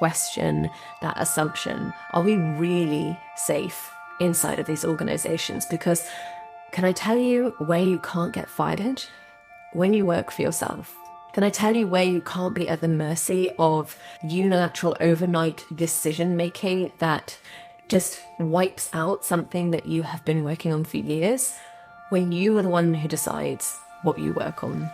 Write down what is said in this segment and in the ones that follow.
question that assumption. Are we really safe inside of these organizations? Because can I tell you where you can't get fired? When you work for yourself. Can I tell you where you can't be at the mercy of unilateral overnight decision making that just wipes out something that you have been working on for years? When you are the one who decides what you work on.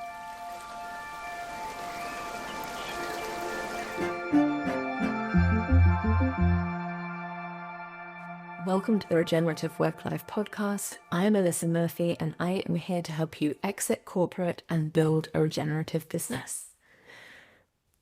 Welcome to the Regenerative Work-Life podcast. I am Alyssa Murphy and I am here to help you exit corporate and build a regenerative business.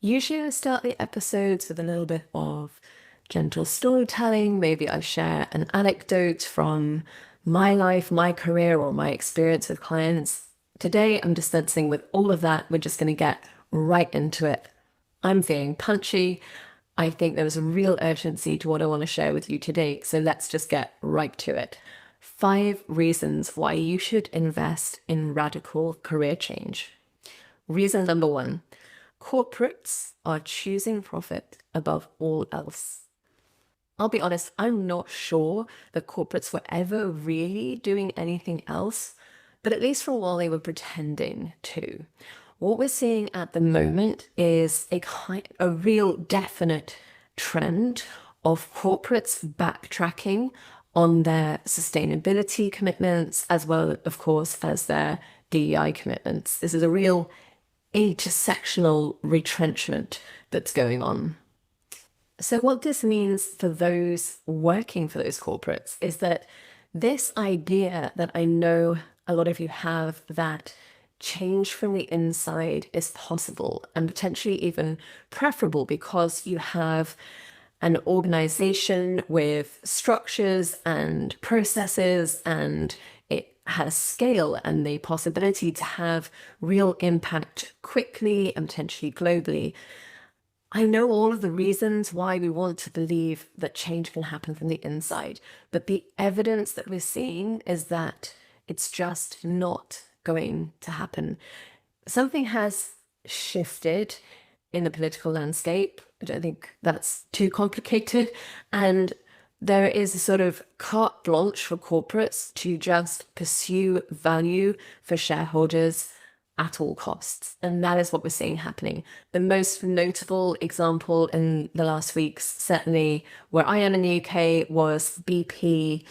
Usually I start the episodes with a little bit of gentle storytelling. Maybe I share an anecdote from my life, my career, or my experience with clients. Today I'm dispensing with all of that. We're just going to get right into it. I'm feeling punchy. I think there was a real urgency to what I want to share with you today, so let's just get right to it. 5 reasons why you should invest in radical career change. Reason number 1, corporates are choosing profit above all else. I'll be honest, I'm not sure that corporates were ever really doing anything else, but at least for a while they were pretending to. What we're seeing at the moment is a real definite trend of corporates backtracking on their sustainability commitments, as well, of course, as their DEI commitments. This is a real intersectional retrenchment that's going on. So what this means for those working for those corporates is that this idea that I know a lot of you have, that change from the inside is possible and potentially even preferable because you have an organization with structures and processes, and it has scale and the possibility to have real impact quickly and potentially globally. I know all of the reasons why we want to believe that change can happen from the inside, but the evidence that we're seeing is that it's just not going to happen. Something has shifted in the political landscape. I don't think that's too complicated. And there is a sort of carte blanche for corporates to just pursue value for shareholders at all costs. And that is what we're seeing happening. The most notable example in the last weeks, certainly where I am in the UK, was BP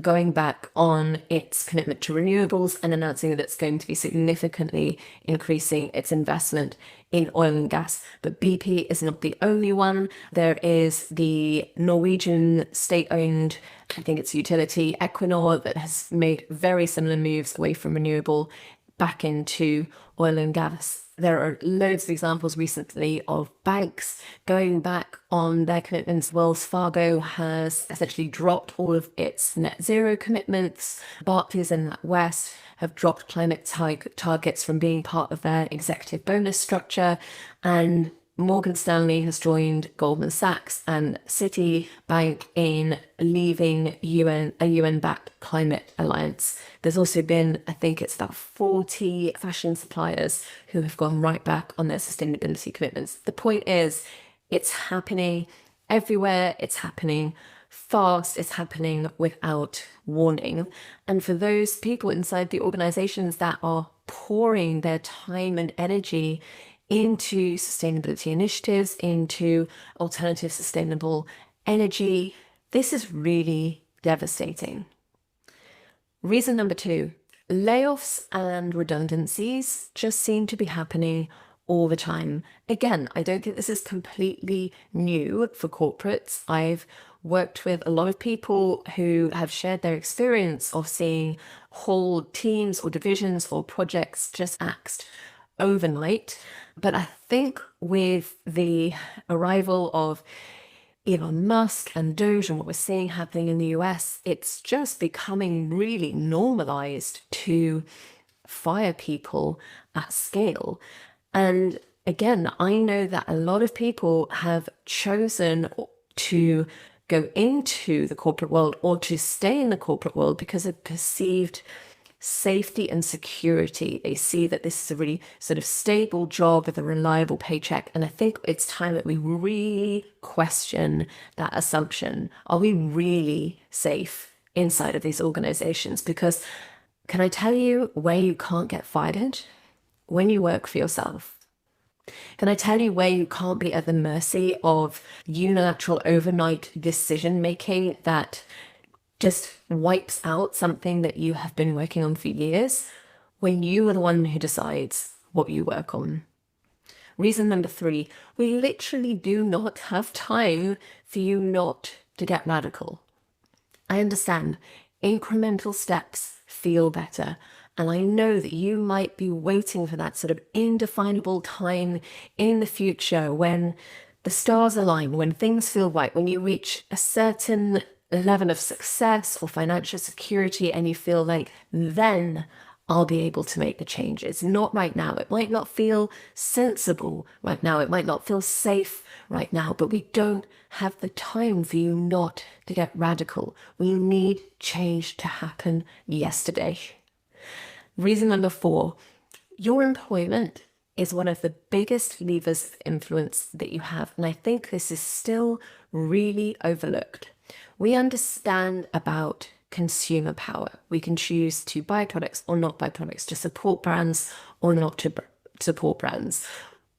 going back on its commitment to renewables and announcing that it's going to be significantly increasing its investment in oil and gas. But BP is not the only one. There is the Norwegian state-owned, I think it's utility, Equinor, that has made very similar moves away from renewable back into oil and gas. There are loads of examples recently of banks going back on their commitments. Wells Fargo has essentially dropped all of its net zero commitments. Barclays and NatWest have dropped climate targets from being part of their executive bonus structure. And Morgan Stanley has joined Goldman Sachs and Citibank in leaving a UN-backed climate alliance. There's also been, I think it's about 40 fashion suppliers who have gone right back on their sustainability commitments. The point is, it's happening everywhere. It's happening fast. It's happening without warning. And for those people inside the organizations that are pouring their time and energy into sustainability initiatives, into alternative sustainable energy, this is really devastating. Reason number 2, layoffs and redundancies just seem to be happening all the time. Again, I don't think this is completely new for corporates. I've worked with a lot of people who have shared their experience of seeing whole teams or divisions or projects just axed overnight. But I think with the arrival of Elon Musk and Doge and what we're seeing happening in the US, it's just becoming really normalized to fire people at scale. And again, I know that a lot of people have chosen to go into the corporate world or to stay in the corporate world because of perceived safety and security. They see that this is a really sort of stable job with a reliable paycheck. And I think it's time that we really question that assumption. Are we really safe inside of these organizations? Because can I tell you where you can't get fired? When you work for yourself. Can I tell you where you can't be at the mercy of unilateral overnight decision making that just wipes out something that you have been working on for years? When you are the one who decides what you work on. Reason number 3, we literally do not have time for you not to get radical. I understand incremental steps feel better. And I know that you might be waiting for that sort of indefinable time in the future when the stars align, when things feel right, when you reach a certain level of success or financial security and you feel like, then I'll be able to make the changes. Not right now. It might not feel sensible right now. It might not feel safe right now, but we don't have the time for you not to get radical. We need change to happen yesterday. Reason number 4, your employment is one of the biggest levers of influence that you have. And I think this is still really overlooked. We understand about consumer power. We can choose to buy products or not buy products, to support brands or not to support brands.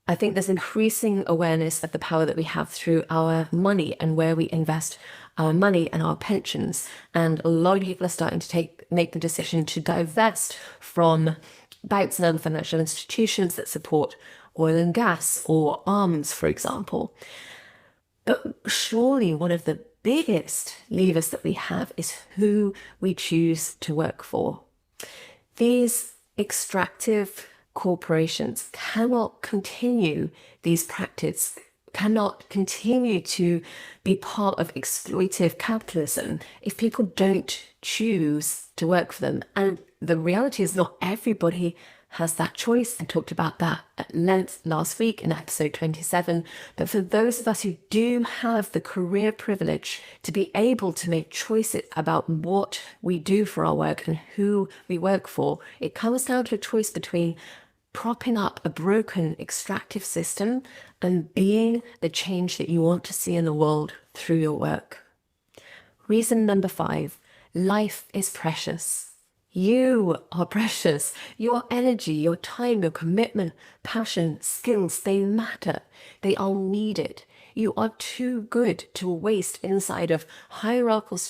I think there's increasing awareness of the power that we have through our money and where we invest our money and our pensions. And a lot of people are starting to make the decision to divest from banks and other financial institutions that support oil and gas or arms, for example. But surely one of the biggest levers that we have is who we choose to work for. These extractive corporations cannot continue these practices, cannot continue to be part of exploitive capitalism if people don't choose to work for them. And the reality is not everybody has that choice. I talked about that at length last week in episode 27. But for those of us who do have the career privilege to be able to make choices about what we do for our work and who we work for, it comes down to a choice between propping up a broken extractive system and being the change that you want to see in the world through your work. Reason number 5, life is precious. You are precious. Your energy, your time, your commitment, passion, skills, they matter. They are needed. You are too good to waste inside of hierarchical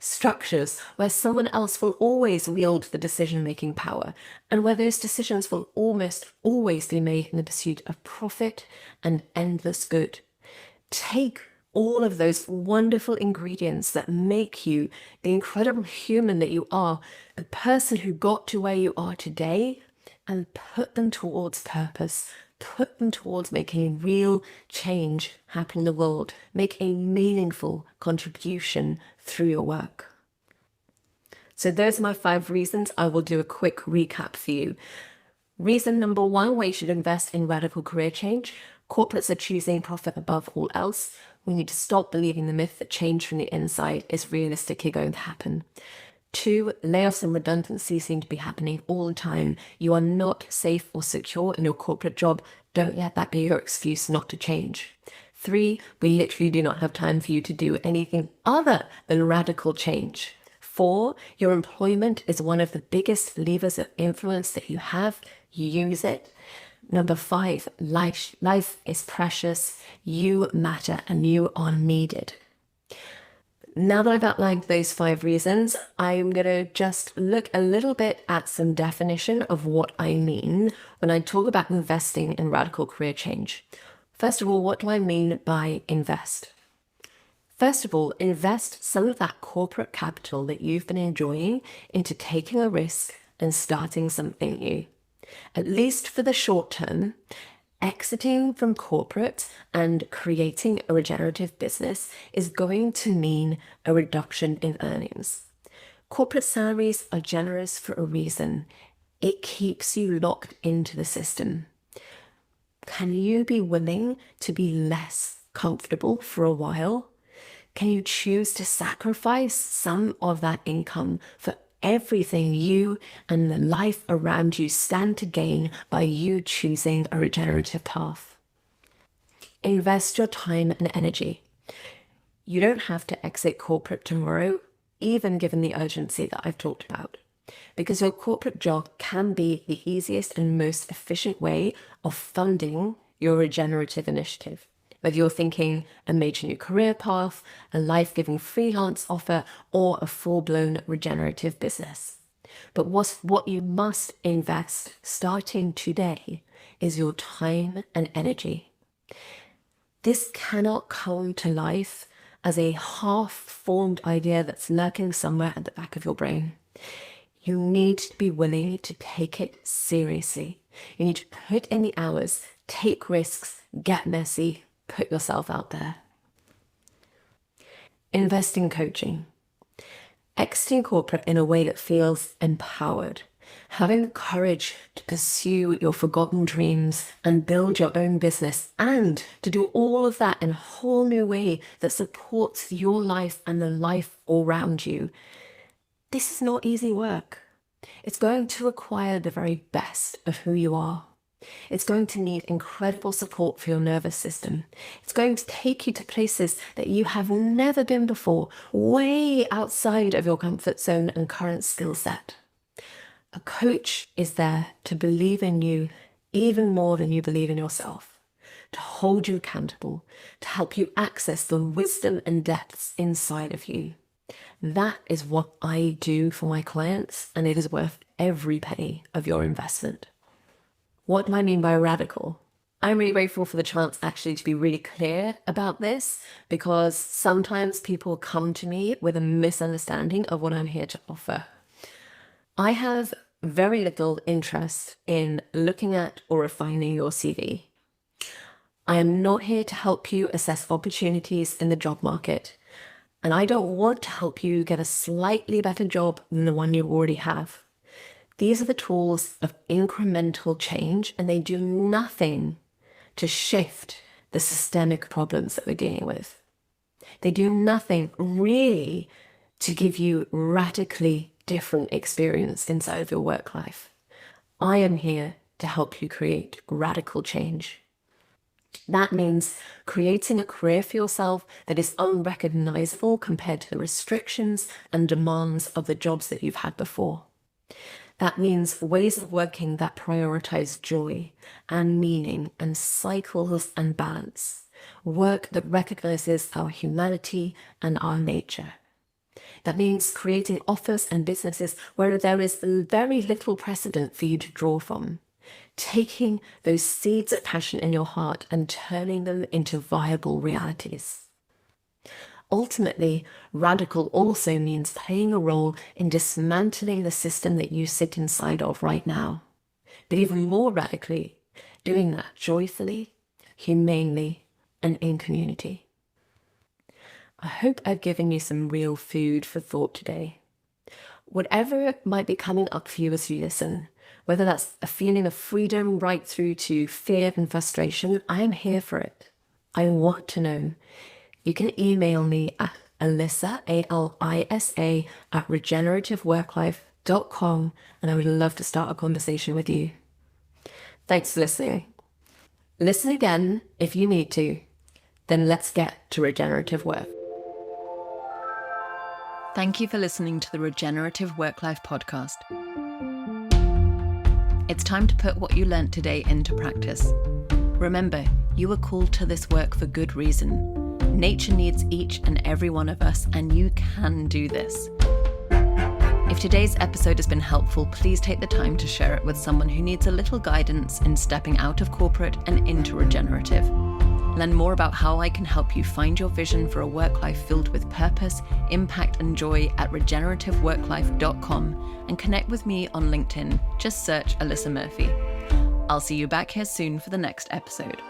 structures where someone else will always wield the decision-making power and where those decisions will almost always be made in the pursuit of profit and endless good. Take all of those wonderful ingredients that make you the incredible human that you are, the person who got to where you are today, and put them towards purpose. Put them towards making real change happen in the world. Make a meaningful contribution through your work. So those are my 5 reasons. I will do a quick recap for you. Reason number 1, why you should invest in radical career change. Corporates are choosing profit above all else. We need to stop believing the myth that change from the inside is realistically going to happen. 2, layoffs and redundancy seem to be happening all the time. You are not safe or secure in your corporate job. Don't let that be your excuse not to change. 3, we literally do not have time for you to do anything other than radical change. 4, your employment is one of the biggest levers of influence that you have. Use it. Number 5, life is precious. You matter and you are needed. Now that I've outlined those 5 reasons, I'm going to just look a little bit at some definition of what I mean when I talk about investing in radical career change. First of all, what do I mean by invest? First of all, invest some of that corporate capital that you've been enjoying into taking a risk and starting something new. At least for the short term, exiting from corporate and creating a regenerative business is going to mean a reduction in earnings. Corporate salaries are generous for a reason. It keeps you locked into the system. Can you be willing to be less comfortable for a while? Can you choose to sacrifice some of that income for everything you and the life around you stand to gain by you choosing a regenerative path. Invest your time and energy. You don't have to exit corporate tomorrow, even given the urgency that I've talked about, because your corporate job can be the easiest and most efficient way of funding your regenerative initiative. Whether you're thinking a major new career path, a life-giving freelance offer, or a full-blown regenerative business. But what you must invest starting today is your time and energy. This cannot come to life as a half-formed idea that's lurking somewhere at the back of your brain. You need to be willing to take it seriously. You need to put in the hours, take risks, get messy, put yourself out there. Invest in coaching. Exiting corporate in a way that feels empowered. Having the courage to pursue your forgotten dreams and build your own business, and to do all of that in a whole new way that supports your life and the life all around you. This is not easy work. It's going to require the very best of who you are. It's going to need incredible support for your nervous system. It's going to take you to places that you have never been before, way outside of your comfort zone and current skill set. A coach is there to believe in you even more than you believe in yourself, to hold you accountable, to help you access the wisdom and depths inside of you. That is what I do for my clients, and it is worth every penny of your investment. What do I mean by radical? I'm really grateful for the chance actually to be really clear about this, because sometimes people come to me with a misunderstanding of what I'm here to offer. I have very little interest in looking at or refining your CV. I am not here to help you assess opportunities in the job market, and I don't want to help you get a slightly better job than the one you already have. These are the tools of incremental change, and they do nothing to shift the systemic problems that we're dealing with. They do nothing really to give you radically different experience inside of your work life. I am here to help you create radical change. That means creating a career for yourself that is unrecognizable compared to the restrictions and demands of the jobs that you've had before. That means ways of working that prioritize joy and meaning and cycles and balance. Work that recognizes our humanity and our nature. That means creating offers and businesses where there is very little precedent for you to draw from. Taking those seeds of passion in your heart and turning them into viable realities. Ultimately, radical also means playing a role in dismantling the system that you sit inside of right now. But even more radically, doing that joyfully, humanely, and in community. I hope I've given you some real food for thought today. Whatever might be coming up for you as you listen, whether that's a feeling of freedom right through to fear and frustration, I am here for it. I want to know. You can email me at Alisa, A-L-I-S-A, at regenerativeworklife.com, and I would love to start a conversation with you. Thanks for listening. Listen again if you need to. Then let's get to regenerative work. Thank you for listening to the Regenerative Worklife podcast. It's time to put what you learnt today into practice. Remember, you were called to this work for good reason. Nature needs each and every one of us, and you can do this. If today's episode has been helpful, please take the time to share it with someone who needs a little guidance in stepping out of corporate and into regenerative. Learn more about how I can help you find your vision for a work life filled with purpose, impact, and joy at regenerativeworklife.com, and connect with me on LinkedIn. Just search Alisa Murphy. I'll see you back here soon for the next episode.